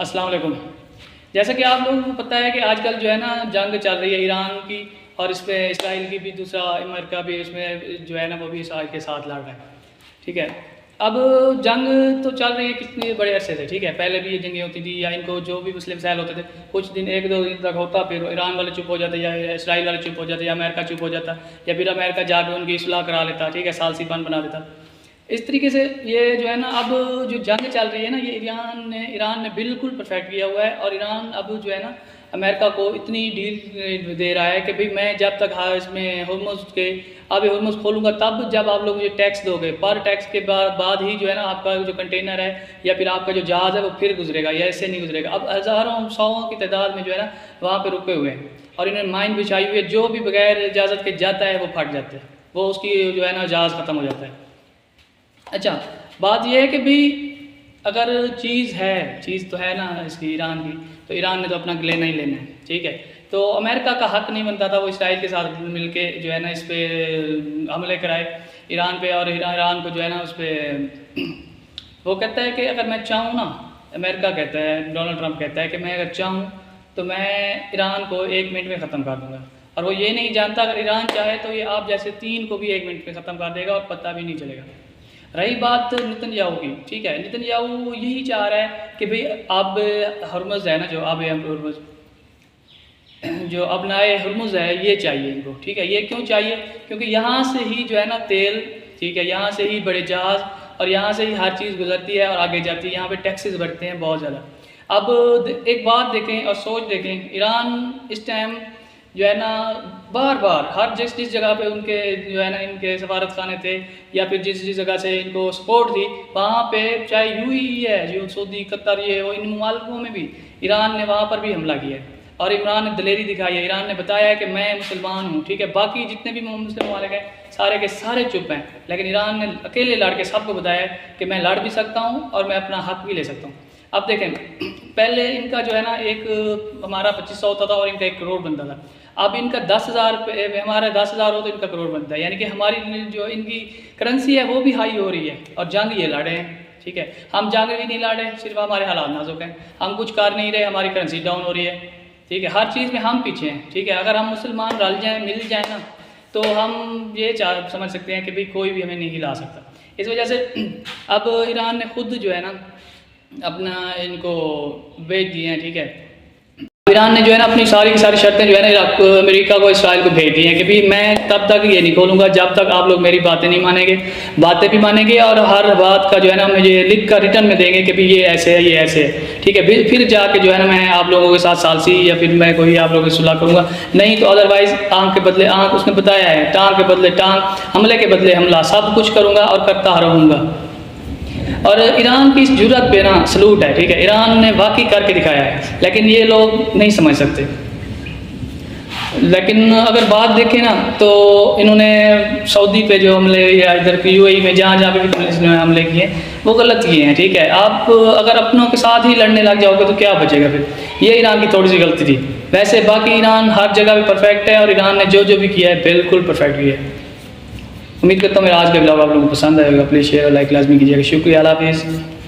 अस्सलाम वालेकुम। जैसा कि आप लोगों को पता है कि आजकल जो है ना जंग चल रही है ईरान की, और इस पर इसराइल की भी, दूसरा अमेरिका भी इसमें जो है ना वो भी इसराइल के साथ लड़ रहा है। ठीक है, अब जंग तो चल रही है कितने बड़े अरसे से। ठीक है, पहले भी ये जंगें होती थी, या इनको जो भी मुस्लिम सैल होते थे कुछ दिन, एक दो दिन तक होता, फिर ईरान वाले चुप हो जाते, या इसराइल वाले चुप हो जाते, या अमेरिका चुप हो जाता, या फिर अमेरिका जाकर उनकी सुलह करा लेता। ठीक है, सालसी बंद बना देता। इस तरीके से ये जो है ना अब जो जंग चल रही है ना, ये ईरान ने बिल्कुल परफेक्ट किया हुआ है। और ईरान अब जो है ना अमेरिका को इतनी डील दे रहा है कि भाई मैं जब तक इसमें हुर्मुज़ के अब हुर्मुज़ खोलूँगा, तब जब आप लोग मुझे टैक्स दोगे, पर टैक्स के बाद ही जो है ना आपका जो कंटेनर है या फिर आपका जो जहाज़ है वो फिर गुजरेगा, या ऐसे नहीं गुजरेगा। अब हज़ारों सौों की तादाद में जो है ना वहाँ पर रुके हुए हैं, और इन्होंने माइन बिछाई हुई है। जो भी बगैर इजाज़त के जाता है वो फट जाता है, वो उसकी जो है ना जहाज़ ख़त्म हो जाता है। अच्छा, बात यह है कि भाई अगर चीज़ तो है ना इसकी ईरान की, तो ईरान ने तो अपना लेना ही लेना है। ठीक है, तो अमेरिका का हक नहीं बनता था वो इसराइल के साथ मिलके जो है ना इस पर हमले कराए ईरान पे, और ईरान को जो है ना उस पर वो कहता है कि अगर मैं चाहूँ ना, अमेरिका कहता है, डोनाल्ड ट्रंप कहता है कि मैं अगर चाहूँ तो मैं ईरान को 1 मिनट में ख़त्म कर दूँगा। और वो ये नहीं जानता अगर ईरान चाहे तो ये आप जैसे 3 को भी 1 मिनट में ख़त्म कर देगा और पता भी नहीं चलेगा। रही बात नेतन्याहू की, ठीक है, नेतन्याहू यही चाह रहा है कि भाई अब हुर्मुज़ है ना, जो अब हुर्मुज़ जो अब नए हुर्मुज़ है ये चाहिए इनको। ठीक है, ये क्यों चाहिए? क्योंकि यहाँ से ही जो है ना तेल, ठीक है, यहाँ से ही बड़े जहाज़ और यहाँ से ही हर चीज़ गुजरती है और आगे जाती है। यहाँ पे टैक्सेस बढ़ते हैं बहुत ज़्यादा। अब एक बात देखें और सोच देखें, ईरान इस टाइम जो है ना बार बार हर जिस जगह पे उनके जो है ना इनके सफारत खाने थे, या फिर जिस जगह से इनको सपोर्ट थी, वहाँ पे चाहे यूएई है, जो सऊदी, कतर, ये वो, इन मुमालिकों में भी ईरान ने वहाँ पर भी हमला किया है। और इमरान ने दलेरी दिखाई है, ईरान ने बताया है कि मैं मुसलमान हूँ। ठीक है, बाकी जितने भी मुस्लिम ममालिक हैं सारे के सारे चुप हैं, लेकिन ईरान ने अकेले लड़ के सबको बताया है कि मैं लड़ भी सकता हूँ और मैं अपना हक भी ले सकता हूँ। अब देखें, पहले इनका जो है ना एक हमारा 2500 होता था और इनका 1 करोड़ बनता था। अब इनका 10,000, हमारा 10,000 हो तो इनका करोड़ बनता है, यानी कि हमारी जो इनकी करेंसी है वो भी हाई हो रही है। और जंग ये लड़े हैं, ठीक है, हम जंग भी नहीं लड़े, सिर्फ हमारे हालात नाजुक हैं, हम कुछ कर नहीं रहे, हमारी करेंसी डाउन हो रही है। ठीक है, हर चीज़ में हम पीछे हैं। ठीक है, अगर हम मुसलमान रल जाएँ, मिल जाए ना, तो हम ये समझ सकते हैं कि भाई कोई भी हमें नहीं हिला सकता। इस वजह से अब ईरान ने खुद जो है ना अपना इनको भेज दिए हैं। ठीक है, ईरान ने जो है ना अपनी सारी की सारी शर्तें जो है ना अमेरिका को, इसराइल को भेज दी हैं कि भाई मैं तब तक ये नहीं खोलूँगा जब तक आप लोग मेरी बातें नहीं मानेंगे, बातें भी मानेंगे और हर बात का जो है ना मुझे लिख कर रिटर्न में देंगे कि भाई ये ऐसे है, ये ऐसे है। ठीक है, फिर जाके जो है ना मैं आप लोगों के साथ सालसी या फिर मैं कोई आप लोगों की सुलह करूँगा, नहीं तो अदरवाइज़ आँख के बदले आँख, उसने बताया है, टांग के बदले टांग, हमले के बदले हमला, सब कुछ करूँगा और करता रहूँगा। और ईरान की इस जुर्रत पे ना सलूट है। ठीक है, ईरान ने वाकई करके दिखाया है, लेकिन ये लोग नहीं समझ सकते। लेकिन अगर बात देखें ना तो इन्होंने सऊदी पे जो हमले, या इधर की यूएई में जहाँ पे भी इन्होंने हमले किए वो गलत किए हैं। ठीक है, आप अगर अपनों के साथ ही लड़ने लग जाओगे तो क्या बचेगा फिर? ये ईरान की थोड़ी सी गलती थी। वैसे बाकी ईरान हर जगह पे परफेक्ट है, और ईरान ने जो भी किया है बिल्कुल परफेक्ट किया है। उम्मीद करता हूँ मेरा आज का ब्लॉग आप लोगों को पसंद आएगा। प्लीज़ शेयर और लाइक लाजमी कीजिएगा। शुक्रिया, अल्लाह हाफिज़।